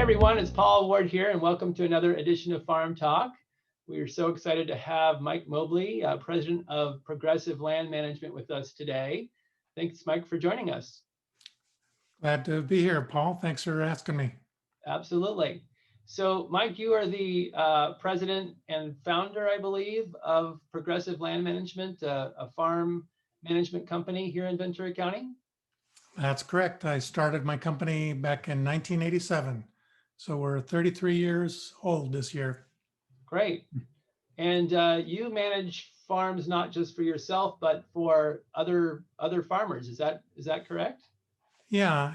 everyone, it's Paul Ward here, and welcome to another edition of Farm Talk. We are so excited to have Mike Mobley, President of Progressive Land Management, with us today. Thanks, Mike, for joining us. Glad to be here, Paul. Thanks for asking me. Absolutely. So, Mike, you are the president and founder, I believe, of Progressive Land Management, a farm management company here in Ventura County. That's correct. I started my company back in 1987. So we're 33 years old this year. Great. And you manage farms not just for yourself, but for other farmers. Is that correct? Yeah,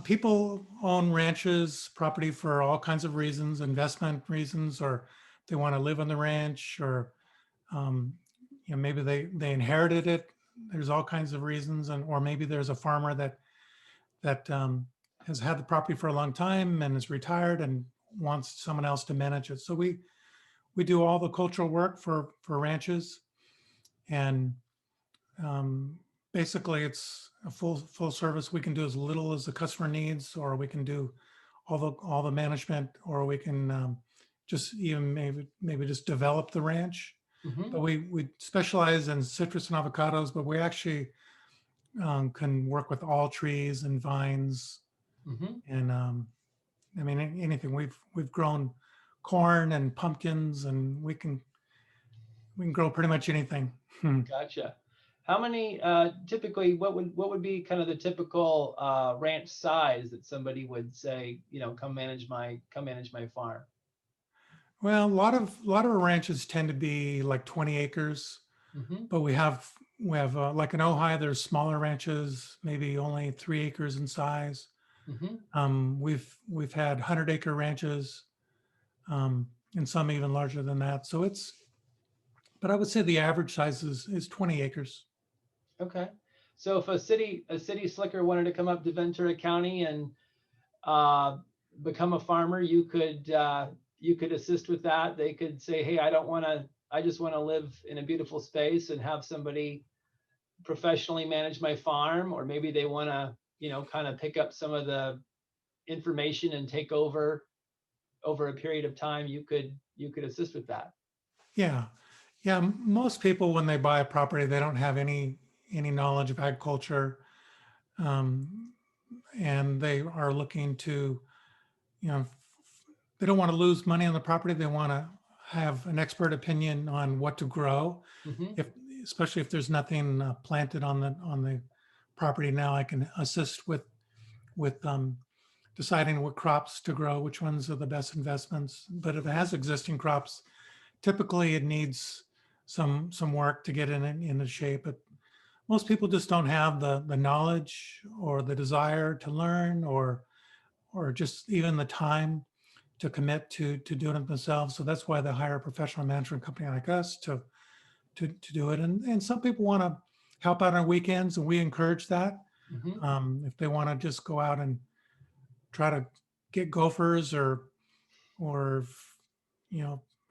people own ranches, property for all kinds of reasons, investment reasons, or they want to live on the ranch, or um, maybe they inherited it. There's all kinds of reasons, or maybe there's a farmer that has had the property for a long time and is retired and wants someone else to manage it. So we do all the cultural work for ranches, and basically it's a full service. We can do as little as the customer needs, or we can do all the management, or we can just even maybe just develop the ranch. Mm-hmm. But we specialize in citrus and avocados, but we actually can work with all trees and vines, Mm-hmm. and I mean anything. We've grown corn and pumpkins, and we can grow pretty much anything. Gotcha. How many typically? What would be kind of the typical ranch size that somebody would say, come manage my farm? Well, a lot of our ranches tend to be like 20 acres, Mm-hmm. but we have like in Ojai, there's smaller ranches, maybe only 3 acres in size. Mm-hmm. We've had 100-acre ranches, and some even larger than that. So but I would say the average size is 20 acres. Okay. So if a city slicker wanted to come up to Ventura County and become a farmer, you could assist with that. They could say, hey, I just want to live in a beautiful space and have somebody professionally manage my farm, or maybe they want to, kind of pick up some of the information and take over a period of time. You could assist with that. Yeah. Yeah. Most people, when they buy a property, they don't have any knowledge of agriculture. And they are looking to, they don't want to lose money on the property. They want to have an expert opinion on what to grow. Mm-hmm. Especially if there's nothing planted on the property now, I can assist with deciding what crops to grow, which ones are the best investments. But if it has existing crops, typically it needs some work to get in shape. But most people just don't have the knowledge or the desire to learn, or just even the time to commit to doing it themselves. So that's why they hire a professional management company like us to do it. And some people want to help out on weekends, and we encourage that. Mm-hmm. If they want to just go out and try to get gophers, or or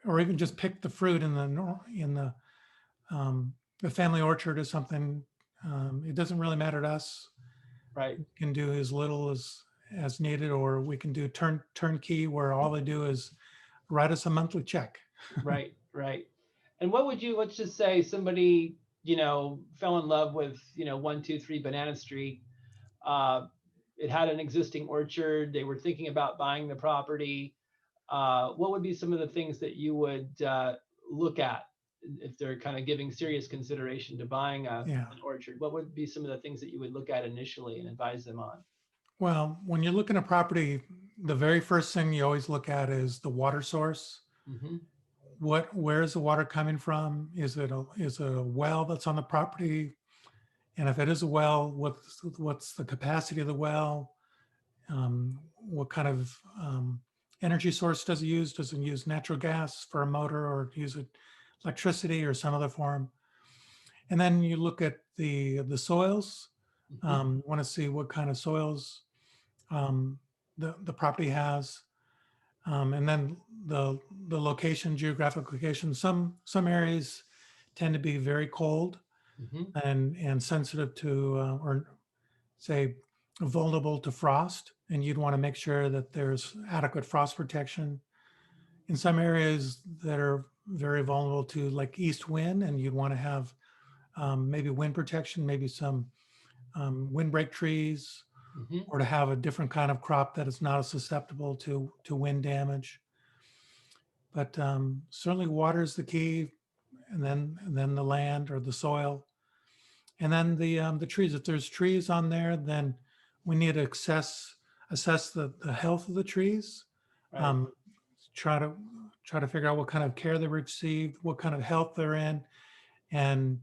even just pick the fruit in the family orchard or something, it doesn't really matter to us. Right. We can do as little as needed, or we can do turnkey, where all they do is write us a monthly check. Right. And let's just say somebody, fell in love with, 123 Banana Street. It had an existing orchard. They were thinking about buying the property. What would be some of the things that you would look at if they're kind of giving serious consideration to buying an orchard? What would be some of the things that you would look at initially and advise them on? Well, when you're looking at property, the very first thing you always look at is the water source. Mm-hmm. Where is the water coming from? Is it a well that's on the property? And if it is a well, what's the capacity of the well? What kind of energy source does it use? Does it use natural gas for a motor, or use electricity or some other form? And then you look at the soils. Mm-hmm. Want to see what kind of soils the property has, and then the geographic location. Some areas tend to be very cold Mm-hmm. and sensitive to, or say, vulnerable to frost, and you'd want to make sure that there's adequate frost protection. In some areas that are very vulnerable to like east wind, and you'd want to have maybe wind protection, maybe some windbreak trees, Hmm. or to have a different kind of crop that is not as susceptible to wind damage. But certainly water is the key, and then the land or the soil, and then the trees. If there's trees on there, then we need to assess the health of the trees. Right. Um, try to try to figure out what kind of care they received, what kind of health they're in, and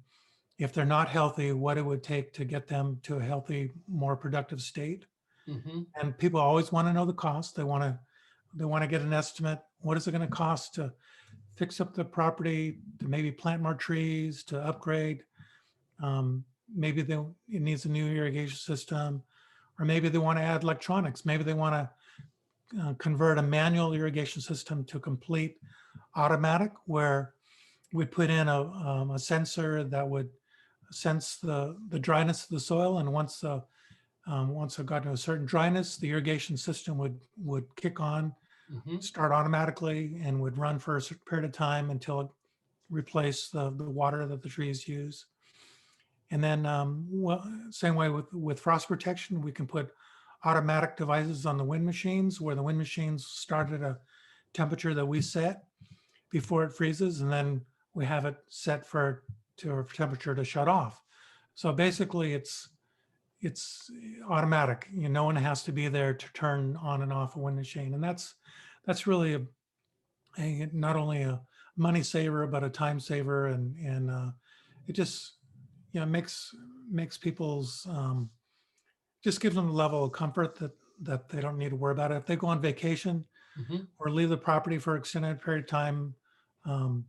if they're not healthy, what it would take to get them to a healthy, more productive state. Hmm. And people always want to know the cost. They want to get an estimate. What is it going to cost to fix up the property, to maybe plant more trees, to upgrade? Maybe it needs a new irrigation system, or maybe they want to add electronics. Maybe they want to convert a manual irrigation system to complete automatic, where we put in a sensor that would sense the dryness of the soil, and once it got to a certain dryness, the irrigation system would kick on, Hmm. start automatically, and would run for a certain period of time until it replaced the water that the trees use. And then, well, same way with frost protection, we can put automatic devices on the wind machines, where the wind machines start at a temperature that we set before it freezes, and then we have it set to a temperature to shut off. So basically, it's automatic. No one has to be there to turn on and off a wind machine, and that's really a not only a money saver but a time saver, and it just makes people's just gives them a level of comfort that they don't need to worry about it. If they go on vacation Hmm. or leave the property for an extended period of time, um,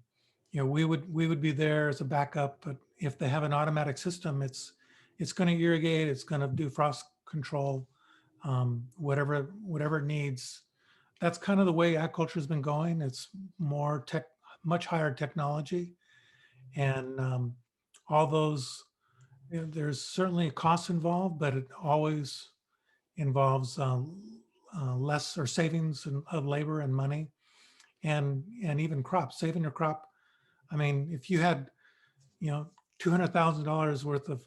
we would be there as a backup. But if they have an automatic system, it's going to irrigate, it's going to do frost control, whatever it needs. That's kind of the way agriculture has been going. It's more much higher technology, and all those. There's certainly a cost involved, but it always involves less or savings of labor and money, and even crops. Saving your crop. I mean, if you had $200,000 worth of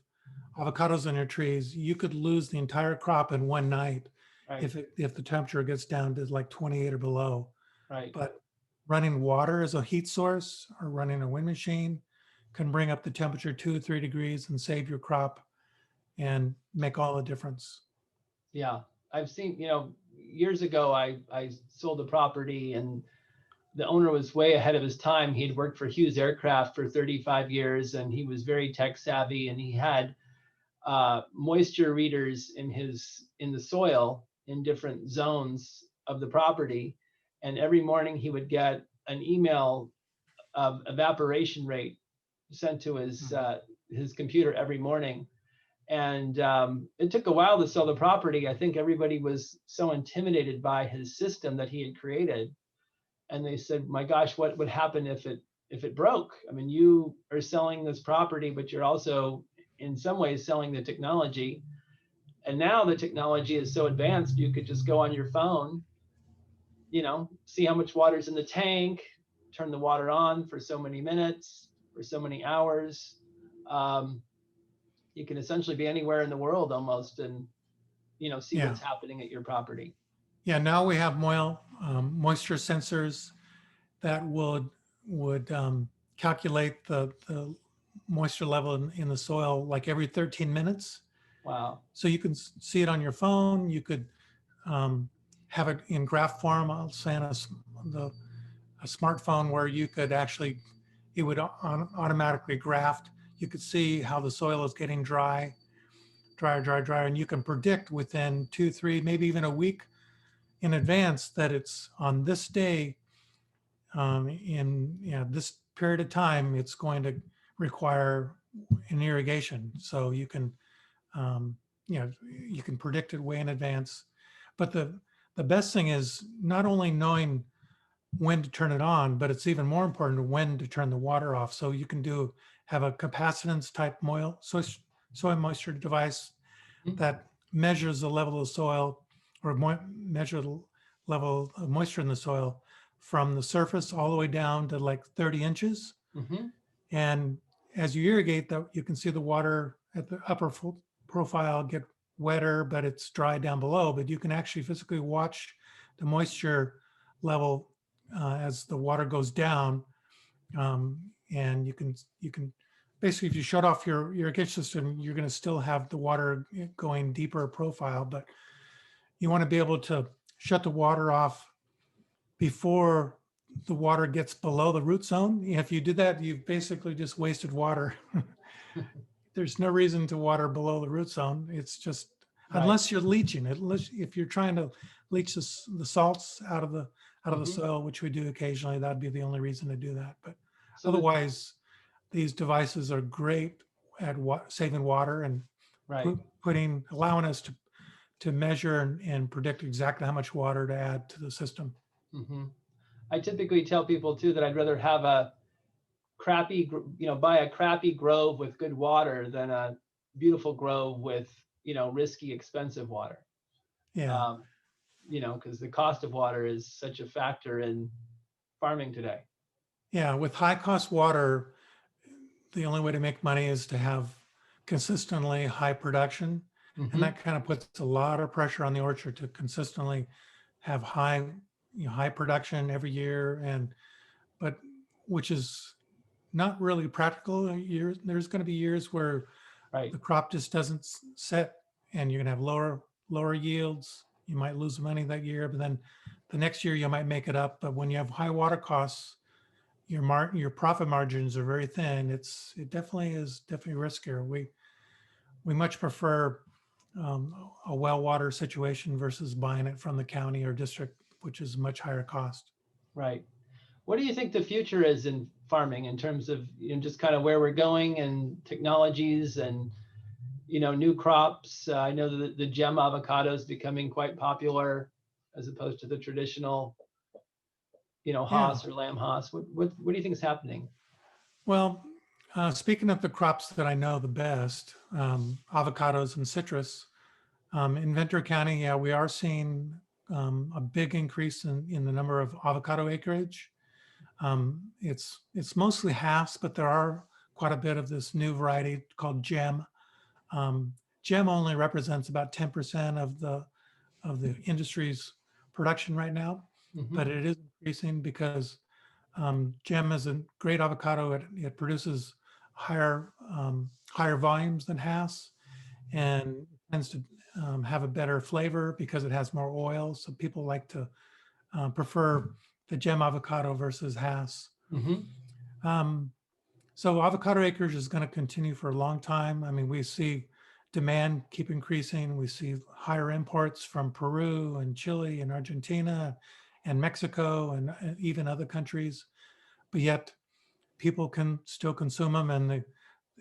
avocados on your trees, you could lose the entire crop in one night Right. if the temperature gets down to like 28 or below. Right. But running water as a heat source or running a wind machine can bring up the temperature 2 or 3 degrees and save your crop and make all the difference. Yeah. I've seen, years ago, I sold a property and the owner was way ahead of his time. He'd worked for Hughes Aircraft for 35 years and he was very tech savvy, and he had moisture readers in the soil in different zones of the property. And every morning he would get an email evaporation rate sent to Mhm. his computer every morning. And it took a while to sell the property. I think everybody was so intimidated by his system that he had created, and they said, "My gosh, what would happen if it broke? I mean, you are selling this property, but you're also in some ways selling the technology. And now the technology is so advanced, you could just go on your phone, see how much water's in the tank, turn the water on for so many minutes, for so many hours. Um, you can essentially be anywhere in the world almost, and see Yeah. what's happening at your property." Yeah. Now we have moisture sensors that would calculate the moisture level in the soil like every 13 minutes. Wow. So you can see it on your phone. You could um, have it in graph form. I'll say on a smartphone where you could actually, it would automatically graph. You could see how the soil is getting drier, and you can predict within 2, 3, maybe even a week in advance that it's on this day, in this period of time, it's going to require an irrigation. So um, you can predict it way in advance. But the best thing is not only knowing when to turn it on, but it's even more important when to turn the water off. So you can have a capacitance type soil moisture device Mhm. that measures the level of soil or measure the level of moisture in the soil from the surface all the way down to like 30 inches. Mm-hmm. And as you irrigate, you can see the water at the upper profile get wetter, but it's dry down below. But you can actually physically watch the moisture level as the water goes down. And you can basically, if you shut off your irrigation system, you're going to still have the water going deeper profile, but you want to be able to shut the water off before the water gets below the root zone. If you do that, you've basically just wasted water. There's no reason to water below the root zone. It's just, Right. unless you're leaching it, unless if you're trying to leach the salts out of the Mm-hmm. soil, which we do occasionally, that'd be the only reason to do that. But So otherwise, these devices are great at saving water and right. allowing us to measure and predict exactly how much water to add to the system. Mm-hmm. I typically tell people too that I'd rather have a crappy, buy a crappy grove with good water than a beautiful grove with, risky, expensive water. Yeah. Because the cost of water is such a factor in farming today. Yeah. With high cost water, the only way to make money is to have consistently high production. Mm-hmm. And that kind of puts a lot of pressure on the orchard to consistently have high production every year. But which is not really practical. There's going to be years where Right. the crop just doesn't set and you're going to have lower yields. You might lose money that year, but then the next year you might make it up. But when you have high water costs, your profit margins are very thin. It definitely is riskier. We much prefer a well water situation versus buying it from the county or district, which is much higher cost. Right. What do you think the future is in farming in terms of just kind of where we're going and technologies and new crops? I know that the gem avocado is becoming quite popular as opposed to the traditional Haas or lamb Haas. What do you think is happening? Well, speaking of the crops that I know the best, avocados and citrus, in Ventura County, yeah, we are seeing a big increase in the number of avocado acreage. It's mostly Hass, but there are quite a bit of this new variety called gem. Gem only represents about 10% of the industry's production right now, Mm-hmm. but it is increasing because gem is a great avocado. It produces higher volumes than Hass, and tends to have a better flavor because it has more oil. So people like to prefer the gem avocado versus Hass. Mm-hmm. So avocado acreage is going to continue for a long time. I mean, we see demand keep increasing. We see higher imports from Peru and Chile and Argentina and Mexico and even other countries, but yet people can still consume them. And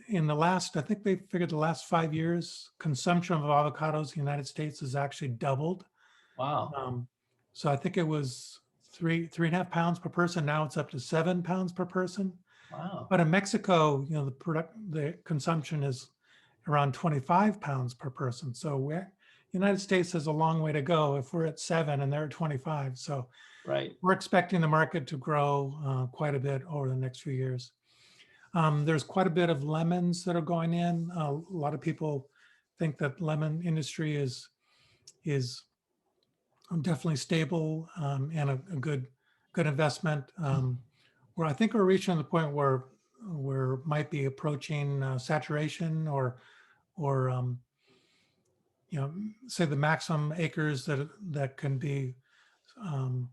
in the last, I think they figured the last 5 years, consumption of avocados in the United States has actually doubled. Wow. So I think it was 3.5 pounds per person. Now it's up to 7 pounds per person. Wow. But in Mexico, the consumption is around 25 pounds per person. So United States has a long way to go if we're at 7 and they're at 25. So right. We're expecting the market to grow quite a bit over the next few years. There's quite a bit of lemons that are going in. A lot of people think that lemon industry is definitely stable and a good investment. Where I think we're reaching the point where might be approaching saturation or say the maximum acres that can be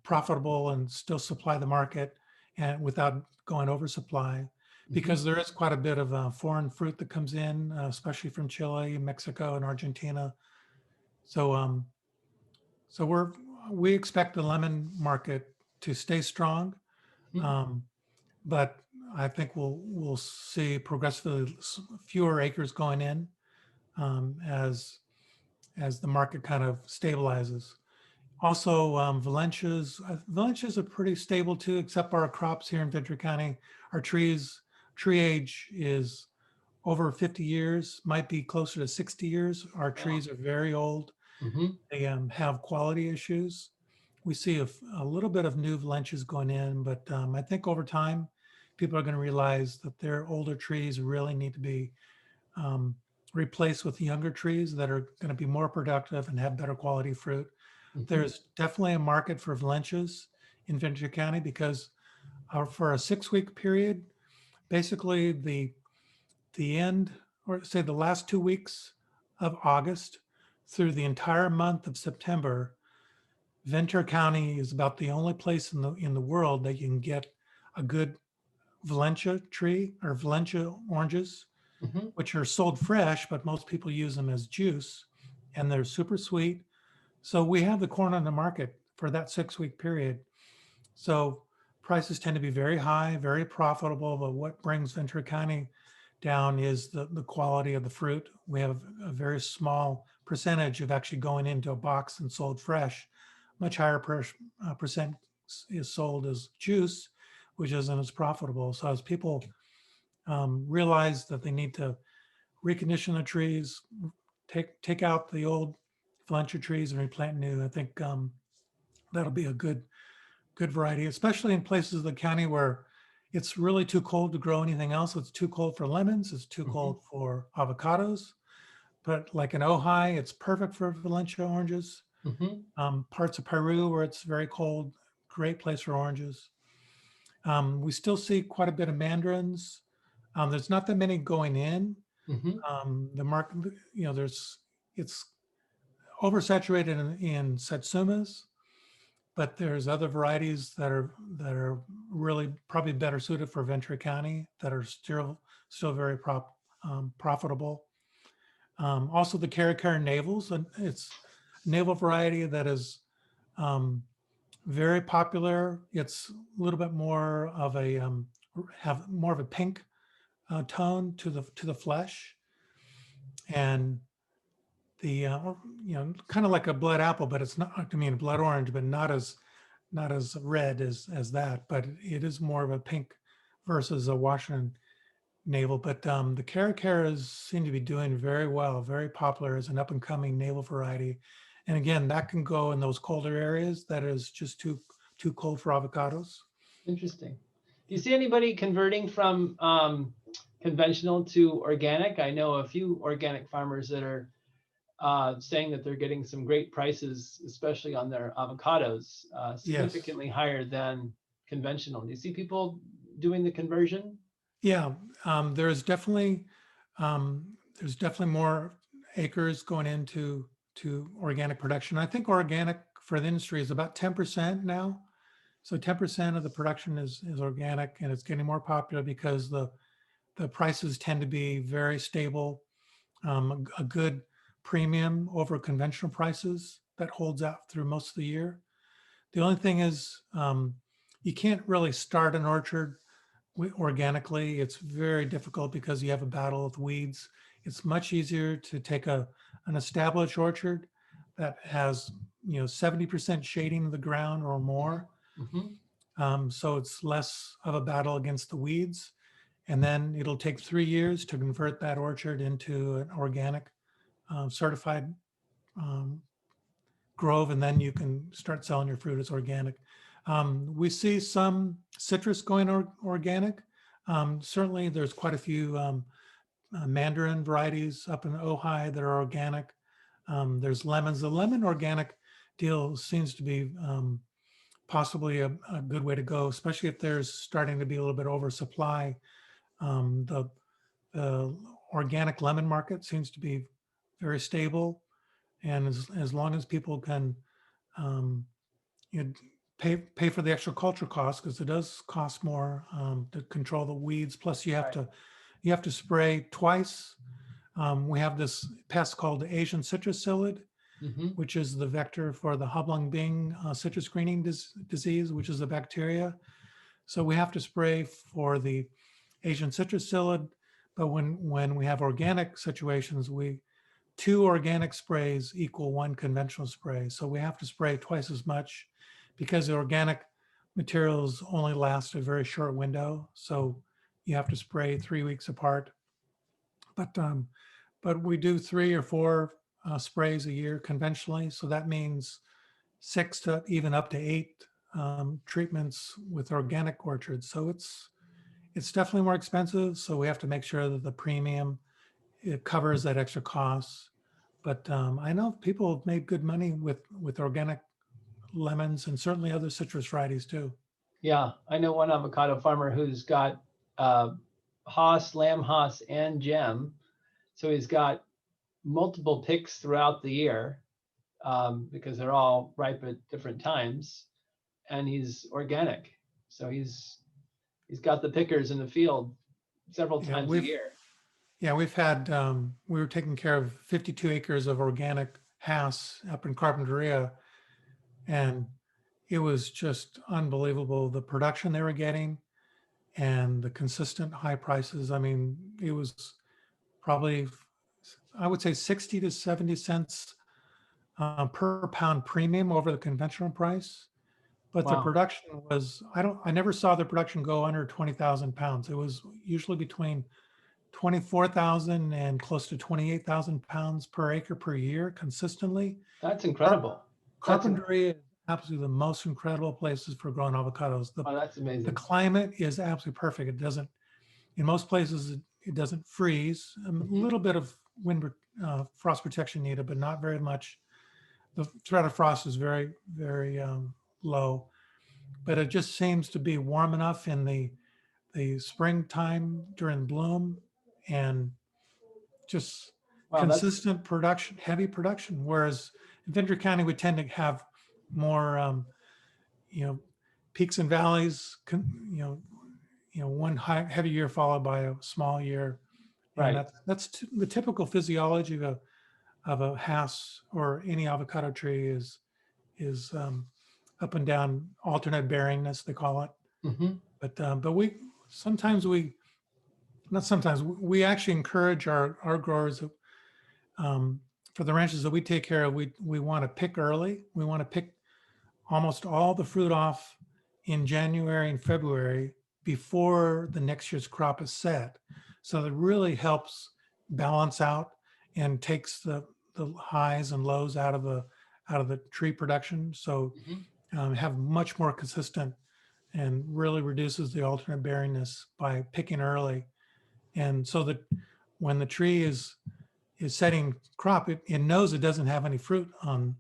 profitable and still supply the market and without going oversupply, because there is quite a bit of foreign fruit that comes in, especially from Chile, Mexico, and Argentina. So we expect the lemon market to stay strong, but I think we'll see progressively fewer acres going in as the market kind of stabilizes. Also, Valencias are pretty stable too, except our crops here in Ventura County. Our tree age is over 50 years, might be closer to 60 years. Our Wow. trees are very old. Hmm. They have quality issues. We see a little bit of new Valencias going in, but I think over time, people are going to realize that their older trees really need to be um, replaced with younger trees that are going to be more productive and have better quality fruit. Hmm. There's definitely a market for Valencias in Ventura County because for a 6-week period, basically the end, or say the last 2 weeks of August through the entire month of September, Ventura County is about the only place in the world that you can get a good Valencia tree or Valencia oranges, Hmm. which are sold fresh, but most people use them as juice, and they're super sweet. So we have the corn on the market for that 6-week period. So prices tend to be very high, very profitable. But what brings Ventura County down is the quality of the fruit. We have a very small percentage of actually going into a box and sold fresh. Much higher percent is sold as juice, which isn't as profitable. So as people realize that they need to recondition the trees, take out the old Valencia trees and replant new, I think that'll be a good variety, especially in places of the county where it's really too cold to grow anything else. It's too cold for lemons. It's too Hmm. cold for avocados. But like in Ojai, it's perfect for Valencia oranges. Hmm. Parts of Peru where it's very cold, great place for oranges. We still see quite a bit of mandarins. There's not that many going in. Hmm. The market, it's oversaturated in satsumas, but there's other varieties that are really probably better suited for Ventura County that are still very profitable. Also, the Caracara navels, and it's a navel variety that is um, very popular. It's a little bit more of a have more of a pink tone to the flesh, and the kind of like a blood apple, but it's not. I mean, blood orange, but not as red as that. But it is more of a pink versus a Washington navel. But the Caracaras seem to be doing very well, very popular as an up and coming navel variety. And again, that can go in those colder areas that is just too cold for avocados. Interesting. Do you see anybody converting from conventional to organic? I know a few organic farmers that are saying that they're getting some great prices, especially on their avocados, Yes. significantly higher than conventional. Do you see people doing the conversion? Yeah. There's definitely more acres going into organic production. I think organic for the industry is about 10% now. So 10% of the production is organic, and it's getting more popular because the prices tend to be very stable, a good premium over conventional prices that holds out through most of the year. The only thing is you can't really start an orchard organically. It's very difficult because you have a battle with weeds. It's much easier to take an established orchard that has 70% shading of the ground or more. Hmm. So it's less of a battle against the weeds. And then it'll take 3 years to convert that orchard into an organic certified um, grove, and then you can start selling your fruit as organic. We see some citrus going organic. Certainly, there's quite a few mandarin varieties up in Ojai that are organic. There's lemons. The lemon organic deal seems to be possibly a good way to go, especially if there's starting to be a little bit oversupply. The organic lemon market seems to be very stable, and as long as people can um, you know, pay for the extra culture cost, because it does cost more to control the weeds. Plus, Right. you have to spray twice. We have this pest called the Asian citrus psyllid, Hmm. which is the vector for the Hopalong Bing citrus greening disease, which is a bacteria. So we have to spray for the Asian citrus psyllid. But when we have organic situations, two organic sprays equal one conventional spray. So we have to spray twice as much because the organic materials only last a very short window. So you have to spray 3 weeks apart. but we do 3 or 4 sprays a year conventionally. So that means 6 to even up to 8 treatments with organic orchards. So it's definitely more expensive. So we have to make sure that the premium, it covers that extra cost. But I know people have made good money with organic lemons and certainly other citrus varieties too. Yeah, I know one avocado farmer who's got Haas, Lamb Haas, and Gem. So he's got multiple picks throughout the year because they're all ripe at different times, and he's organic. So he's got the pickers in the field several Yeah, times a year. we've had we were taking care of 52 acres of organic Hass up in Carpinteria, and it was just unbelievable the production they were getting and the consistent high prices. I mean, it was probably, I would say 60 to 70 cents per pound premium over the conventional price. But the Wow, production was, I never saw the production go under 20,000 pounds. It was usually between 24,000 and close to 28,000 pounds per acre per year consistently. that's Carp- incredible. Carpinteria is absolutely the most incredible places for growing avocados. Oh, that's The amazing. climate is absolutely perfect. It doesn't, in most places, it doesn't freeze. A Mhm. little bit of wind, frost protection needed, but not very much. The threat of frost is very, very low, but it just seems to be warm enough in the springtime during bloom, and just Wow, that's consistent production, heavy production. Whereas in Ventura County, we tend to have more, you know, peaks and valleys. One heavy year followed by a small year, and right. that's the typical physiology of a house or any avocado tree is up and down alternate bearingness, they call it. Hmm. But we sometimes we not sometimes we actually encourage our growers, um, for the ranches that we take care of. We want to pick early. We want to pick almost all the fruit off in January and February before the next year's crop is set. So that really helps balance out and takes the highs and lows out of the tree production. So Hmm. have much more consistent and really reduces the alternate bearingness by picking early. And so that when the tree is setting crop, it knows it doesn't have any fruit on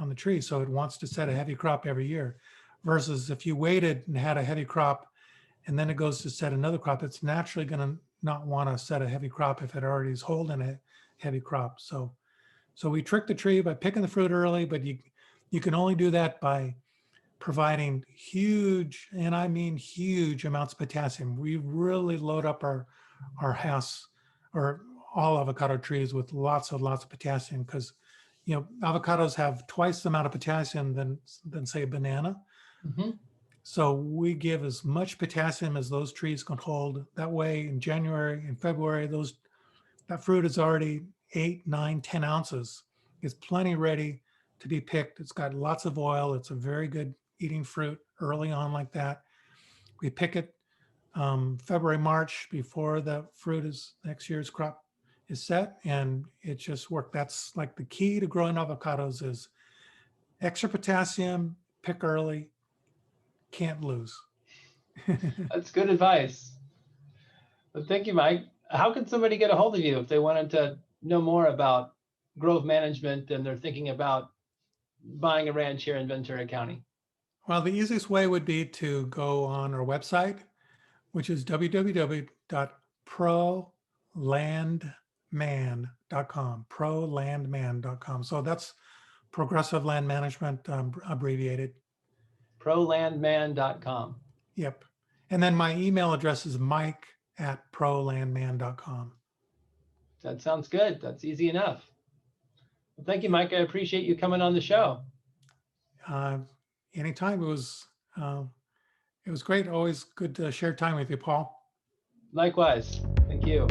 the tree, so it wants to set a heavy crop every year. Versus if you waited and had a heavy crop and then it goes to set another crop, it's naturally going to not want to set a heavy crop if it already is holding a heavy crop. So we trick the tree by picking the fruit early, but you can only do that by providing huge, and I mean huge amounts of potassium. We really load up our house or all avocado trees with lots of potassium, because avocados have twice the amount of potassium than say a banana. Hmm. So we give as much potassium as those trees can hold. That way in January and February, that fruit is already 8, 9, 10 ounces. It's plenty ready to be picked. It's got lots of oil. It's a very good eating fruit early on like that. We pick it February, March before the fruit is next year's crop is set, and it just worked. That's like the key to growing avocados is extra potassium, pick early, can't lose. That's good advice. Well, thank you, Mike. How can somebody get a hold of you if they wanted to know more about grove management and they're thinking about buying a ranch here in Ventura County? Well, the easiest way would be to go on our website, which is www.prolandman.com, prolandman.com. So that's Progressive Land Management, abbreviated. Prolandman.com. Yep. And then my email address is mike@prolandman.com. That sounds good. That's easy enough. Well, thank you, Mike. I appreciate you coming on the show. Uh, Anytime. It was great. Always good to share time with you, Paul. Likewise. Thank you.